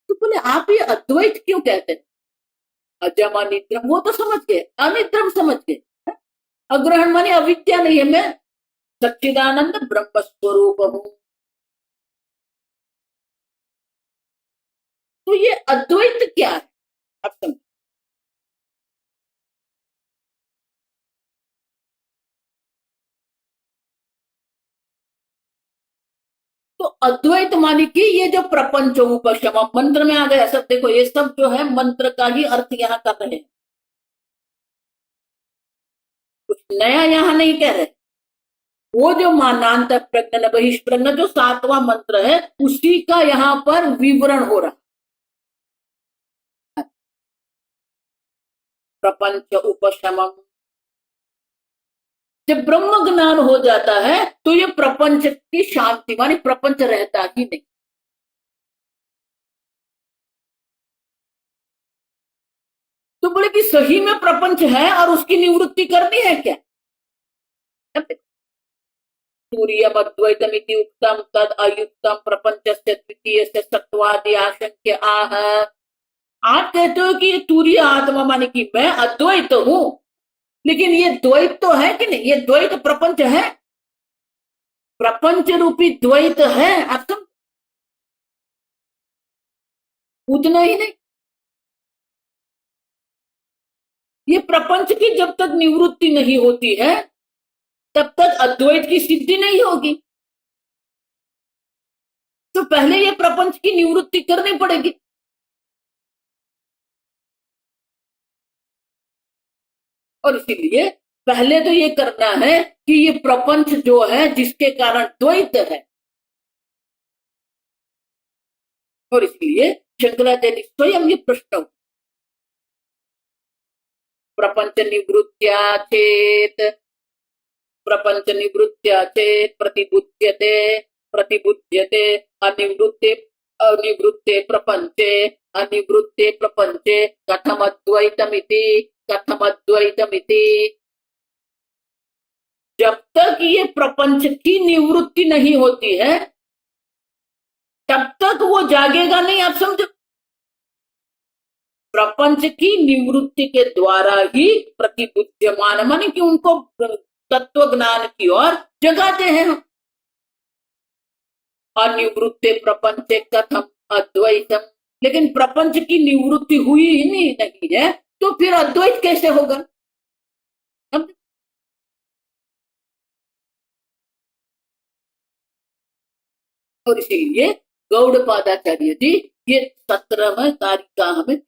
तो बोले आप ये अद्वैत क्यों कहते हैं, अजम अनिद्रम, वो तो समझ गए, अनिद्रम समझ गए। अग्रहण माने अविद्या नहीं है, मैं सच्चिदानंद ब्रह्म स्वरूप हूं। तो ये अद्वैत क्या है, आप समझ। तो अद्वैत माने कि ये जो प्रपंच उपशम मंत्र में आ गया सब, देखो ये सब जो है मंत्र का ही अर्थ यहाँ कर रहे हैं, कुछ नया यहाँ नहीं कह रहे। वो जो मानांत प्रज्ञ बहिष्प्रज्ञ जो 7वां मंत्र है उसी का यहाँ पर विवरण हो रहा। प्रपंच उपशमम, जब ब्रह्म ज्ञान हो जाता है तो ये प्रपंच की शांति, मानी प्रपंच रहता ही नहीं। तो बोले कि सही में प्रपंच है और उसकी निवृत्ति करनी है क्या, सूर्यम अद्वैतमिति उक्तम तद अयुक्तम प्रपंचस्य द्वितीयस्य सत्वादि आशंक्य आह। आप कहते हो कि ये तूर्य आत्मा माने कि मैं अद्वैत हूं, लेकिन ये द्वैत तो है कि नहीं, ये द्वैत प्रपंच है, प्रपंच रूपी द्वैत है। आप समझ, उतना ही नहीं, ये प्रपंच की जब तक निवृत्ति नहीं होती है तब तक अद्वैत की सिद्धि नहीं होगी। तो पहले ये प्रपंच की निवृत्ति करनी पड़ेगी। और इसीलिए पहले तो ये करना है कि ये प्रपंच जो है जिसके कारण द्वैत है, और इसलिए शंकराचार्य स्वयं ये प्रश्न, प्रपंच निवृत्त्या चेत, प्रपंच निवृत्त्या चेत प्रतिबुध्यते, प्रतिबुध्यते अनिवृत्ते, अनिवृत्ते प्रपंचे, अनिवृत्ते प्रपंचे कथमद्वैतमिति, कथमद्वैतमिति। जब तक ये प्रपंच की निवृत्ति नहीं होती है तब तक वो जागेगा नहीं। आप समझो, प्रपंच की निवृत्ति के द्वारा ही प्रतिबुद्ध्यमान माने कि उनको तत्व ज्ञान की ओर जगाते हैं हम। अनिवृत्ते प्रपंचे कथम अद्वैतम, लेकिन प्रपंच की निवृत्ति हुई ही नहीं है, तो फिर अद्वैत कैसे होगा? और इसीलिए गौड़पादाचार्य जी ये 17वें कारिका हमें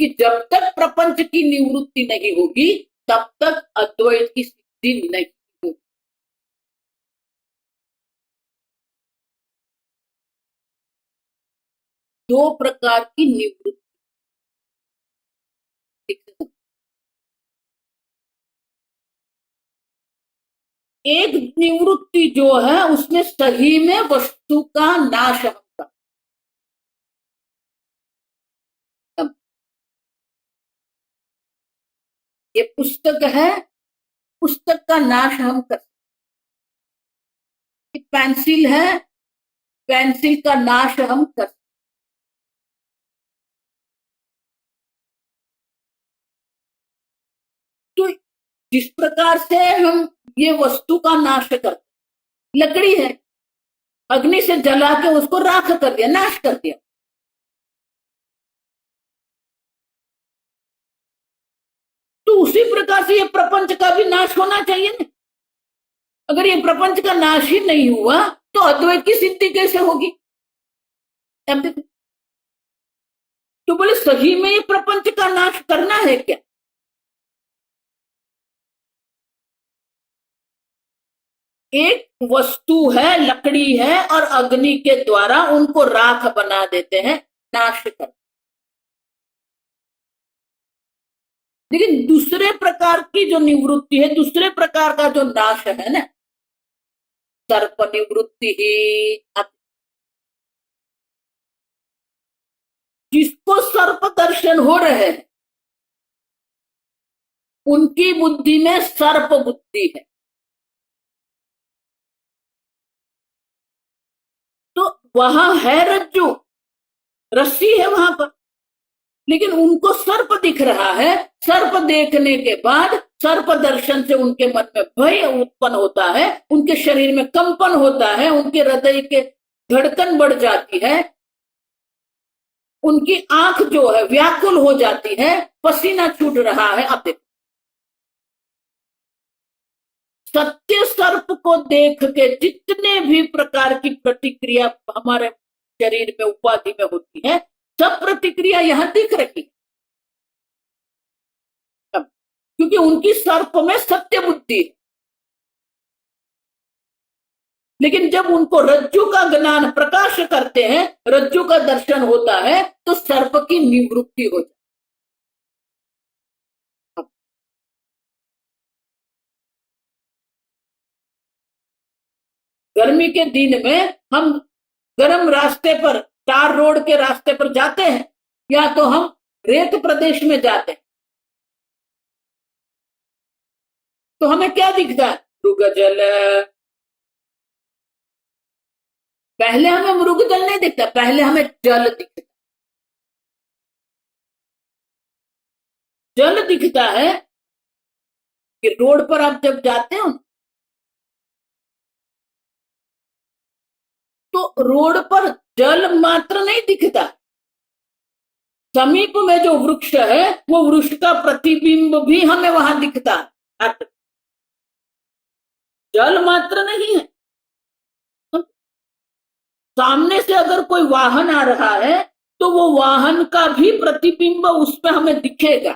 कि जब तक प्रपंच की निवृत्ति नहीं होगी तब तक अद्वैत की सिद्धि नहीं होगी। दो प्रकार की निवृत्ति, एक निवृत्ति जो है उसमें सही में वस्तु का नाश होता। ये पुस्तक है, पुस्तक का नाश हम कर सकते, पेंसिल है, पेंसिल का नाश हम कर सकते। तो जिस प्रकार से हम ये वस्तु का नाश करते, लकड़ी है, अग्नि से जला के उसको राख कर दिया, नाश कर दिया, तो उसी प्रकार से ये प्रपंच का भी नाश होना चाहिए ना। अगर ये प्रपंच का नाश ही नहीं हुआ तो अद्वैत की सिद्धि कैसे होगी? तो बोले सही में ये प्रपंच का नाश करना है क्या? एक वस्तु है, लकड़ी है, और अग्नि के द्वारा उनको राख बना देते हैं, नाश कर। लेकिन दूसरे प्रकार की जो निवृत्ति है, दूसरे प्रकार का जो नाश है ना, सर्प निवृत्ति ही, जिसको सर्प दर्शन हो रहे हैं उनकी बुद्धि में सर्प बुद्धि है, तो वहां है रज्जु, रस्सी है वहां पर, लेकिन उनको सर्प दिख रहा है। सर्प देखने के बाद सर्प दर्शन से उनके मन में भय उत्पन्न होता है, उनके शरीर में कंपन होता है, उनके हृदय के धड़कन बढ़ जाती है, उनकी आंख जो है व्याकुल हो जाती है, पसीना छूट रहा है। अब देखो, सत्य सर्प को देख के जितने भी प्रकार की प्रतिक्रिया हमारे शरीर में उपाधि में होती है, सब प्रतिक्रिया यहां दिख रही है, क्योंकि उनकी सर्प में सत्य बुद्धि है। लेकिन जब उनको रज्जु का ज्ञान प्रकाश करते हैं, रज्जु का दर्शन होता है, तो सर्प की निवृत्ति हो जाती है। गर्मी के दिन में हम गर्म रास्ते पर, तार रोड के रास्ते पर जाते हैं, या तो हम रेत प्रदेश में जाते हैं, तो हमें क्या दिखता है? मृगजल। पहले हमें मृगजल नहीं दिखता, पहले हमें जल दिखता, जल दिखता है कि रोड पर आप जब जाते हो तो रोड पर जल मात्र नहीं दिखता, समीप में जो वृक्ष है वो वृक्ष का प्रतिबिंब भी हमें वहां दिखता है, जल मात्र नहीं है। सामने से अगर कोई वाहन आ रहा है तो वो वाहन का भी प्रतिबिंब उसमें हमें दिखेगा,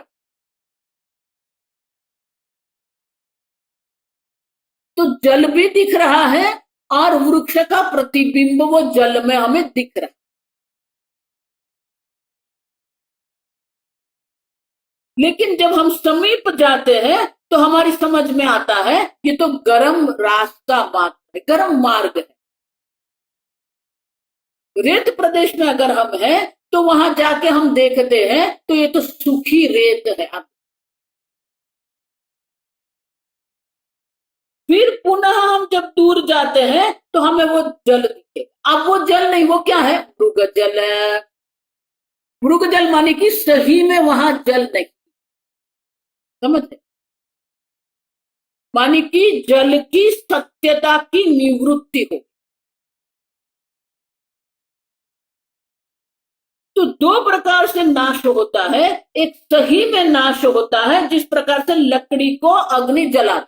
तो जल भी दिख रहा है और वृक्ष का प्रतिबिंब वो जल में हमें दिख रहा है। लेकिन जब हम समीप जाते हैं तो हमारी समझ में आता है ये तो गर्म रास्ता मार्ग है, गर्म मार्ग है। रेत प्रदेश में अगर हम हैं तो वहां जाके हम देखते हैं तो ये तो सूखी रेत है। फिर पुनः हम जब दूर जाते हैं तो हमें वो जल दिखेगा। अब वो जल नहीं, वो क्या है? मृग जल है। मृग जल माने कि सही में वहां जल नहीं, समझ मानी कि जल की सत्यता की निवृत्ति हो। तो दो प्रकार से नाश होता है, एक सही में नाश होता है जिस प्रकार से लकड़ी को अग्नि जला।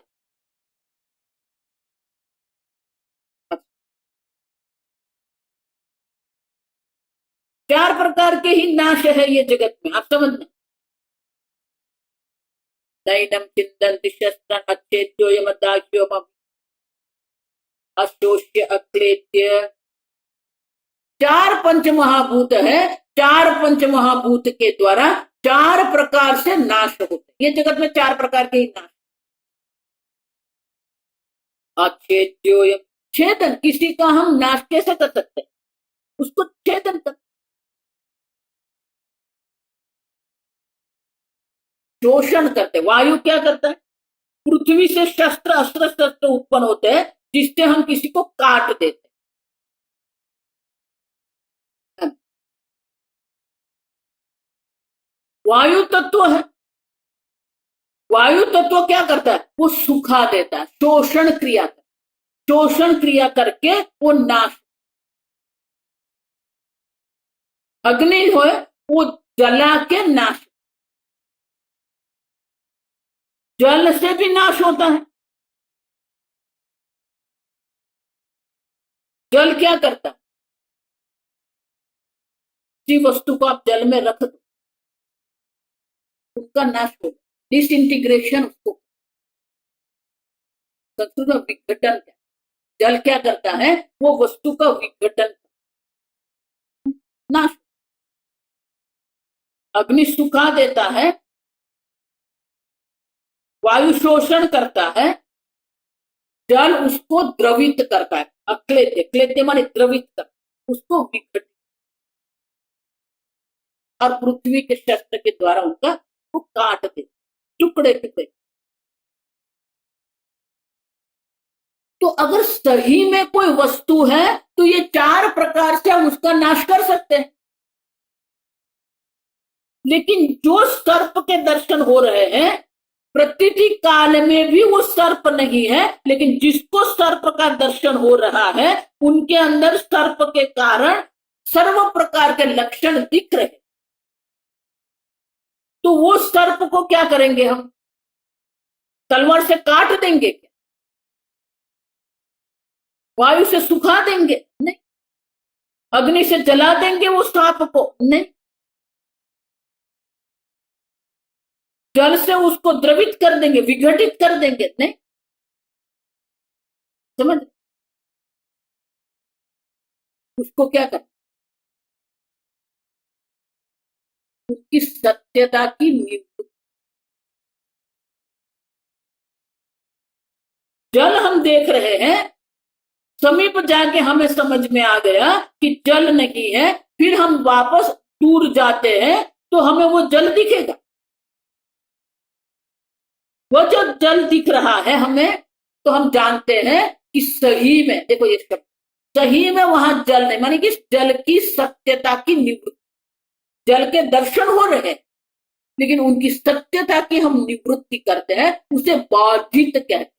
चार प्रकार के ही नाश है ये जगत में, आप समझना। नैनम चिंतन्ति शस्त्रं अच्छेद्योयमदाह्योमम् अशोष्य अक्लेद्य। चार पंच महाभूत है, चार पंच महाभूत के द्वारा चार प्रकार से नाश होते। ये जगत में चार प्रकार के ही नाश। अच्छेद्योयम, छेदन, किसी का हम नाश कैसे कर सकते हैं? उसको छेदन कर। शोषण करते, वायु क्या करता है? पृथ्वी से शस्त्र अस्त्र शस्त्र उत्पन्न होते हैं जिससे हम किसी को काट देते हैं। वायु तत्व है, वायु तत्व क्या करता है? वो सुखा देता है, शोषण क्रिया, शोषण क्रिया करके वो नाश। अग्नि हो वो जला के नाश, जल से भी नाश होता है। जल क्या करता है? किसी वस्तु को आप जल में रख दो, उसका नाश होगा, डिसइंटीग्रेशन उसको, संस्कृत में विघटन क्या? जल क्या करता है? वो वस्तु का विघटन, नाश। अग्नि सुखा देता है, वायु शोषण करता है, जल उसको द्रवित करता है, अक्लेद्य, क्लेद्य माने द्रवित कर, उसको विघटित, और पृथ्वी के शस्त्र के द्वारा उनका वो काट दे, टुकड़े टुकड़े। तो अगर सही में कोई वस्तु है तो ये चार प्रकार से हम उसका नाश कर सकते हैं। लेकिन जो सर्प के दर्शन हो रहे हैं, प्रतीति काल में भी वो सर्प नहीं है, लेकिन जिसको सर्प का दर्शन हो रहा है उनके अंदर सर्प के कारण सर्व प्रकार के लक्षण दिख रहे। तो वो सर्प को क्या करेंगे हम? तलवार से काट देंगे क्या? वायु से सुखा देंगे? नहीं। अग्नि से जला देंगे वो सांप को? नहीं। जल से उसको द्रवित कर देंगे, विघटित कर देंगे? नहीं। समझ? उसको क्या कर, उसकी सत्यता की निवृत्ति। जल हम देख रहे हैं, समीप जाके हमें समझ में आ गया कि जल नहीं है, फिर हम वापस दूर जाते हैं तो हमें वो जल दिखेगा। वो जो जल दिख रहा है हमें, तो हम जानते हैं कि सही में, देखो ये शब्द, सही में वहां जल नहीं, मानी कि जल की सत्यता की निवृत्ति। जल के दर्शन हो रहे हैं लेकिन उनकी सत्यता की हम निवृत्ति करते हैं, उसे बाधित कहते हैं।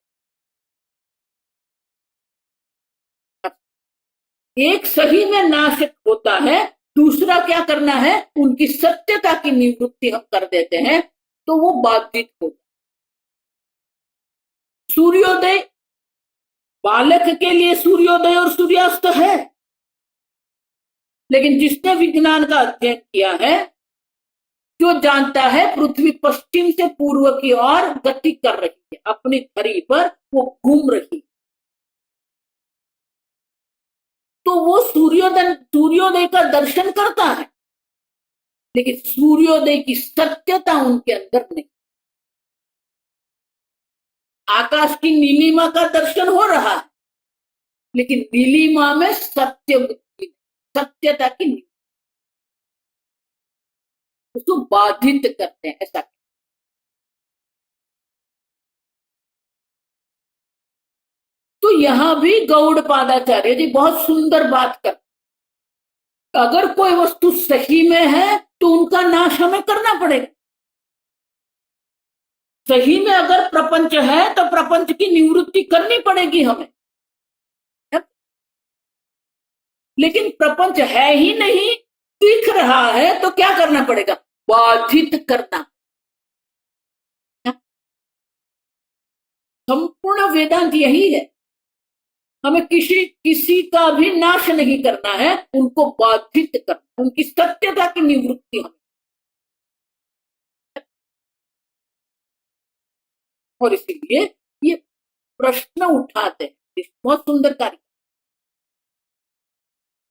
एक सही में नाश होता है, दूसरा क्या करना है? उनकी सत्यता की निवृत्ति हम कर देते हैं, तो वो बाधित होता है। सूर्योदय, बालक के लिए सूर्योदय और सूर्यास्त है, लेकिन जिसने विज्ञान का अध्ययन किया है, जो जानता है पृथ्वी पश्चिम से पूर्व की ओर गति कर रही है, अपनी धरी पर वो घूम रही है, तो वो सूर्योदय का दर्शन करता है, लेकिन सूर्योदय की सत्यता उनके अंदर नहीं। आकाश की नीलिमा का दर्शन हो रहा है, लेकिन नीलिमा में सत्य बुद्धि, सत्यता की नहीं, उसको बाधित करते हैं ऐसा। तो यहां भी गौड़पादाचार्य जी बहुत सुंदर बात करते, अगर कोई वस्तु सही में है तो उनका नाश हमें करना पड़ेगा। सही में अगर प्रपंच है तो प्रपंच की निवृत्ति करनी पड़ेगी हमें, लेकिन प्रपंच है ही नहीं, दिख रहा है, तो क्या करना पड़ेगा? बाधित करना। संपूर्ण वेदांत यही है, हमें किसी का भी नाश नहीं करना है, उनको बाधित करना, उनकी सत्यता की निवृत्ति हमें। और इसीलिए ये प्रश्न उठाते हैं, बहुत सुंदर कार्य।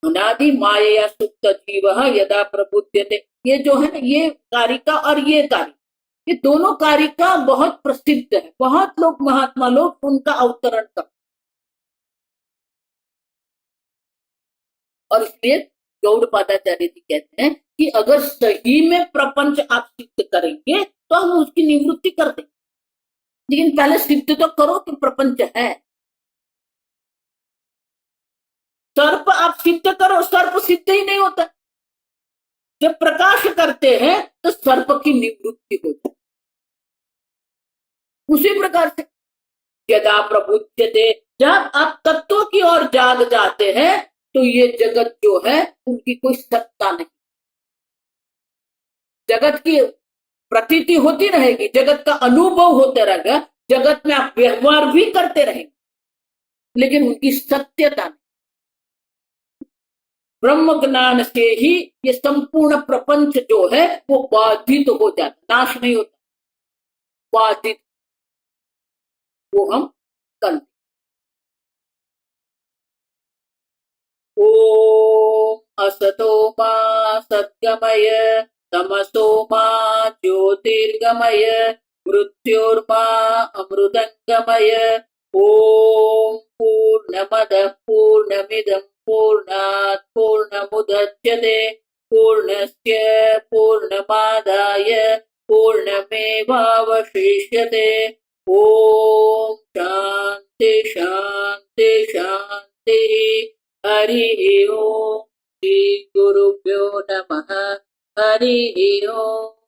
अनादि माया सुप्त जीव यदा प्रबुध्यते, ये जो है ना, ये कारिका और ये कार्य, ये दोनों कारिका बहुत प्रसिद्ध है, बहुत लोग महात्मा लोग उनका अवतरण करते। और इसलिए गौड़पादाचार्य जी कहते हैं कि अगर सही में प्रपंच आप सिद्ध करेंगे तो हम उसकी निवृत्ति कर देंगे, लेकिन पहले सिद्ध तो करो कि प्रपंच है। सर्प आप सिद्ध करो, सर्प सिद्ध ही नहीं होता। जब प्रकाश करते हैं तो सर्प की निवृत्ति होती है। उसी प्रकार से यदा प्रबुध्यते, जब आप तत्वों की ओर जाग जाते हैं तो ये जगत जो है उनकी कोई सत्ता नहीं। जगत की प्रतीति होती रहेगी, जगत का अनुभव होते रहेगा, जगत में आप व्यवहार भी करते रहेंगे, लेकिन उनकी सत्यता नहीं। ब्रह्म ज्ञान से ही ये संपूर्ण प्रपंच जो है वो बाधित हो जाता, नाश नहीं होता, बाधित, वो हम कर। ओम असतो मा सद्गमय तमसो मा ज्योतिर्गमय मृत्योर्मा अमृतंगमय। ओम पूर्णमदः पूर्णमिदं पूर्णात् पूर्णमुदच्यते पूर्णस्य पूर्णमादाय पूर्णमेवावशिष्यते। ओम शांति शांति शांति। हरि ओम। श्री गुरुभ्यो नमः। हरि ओम।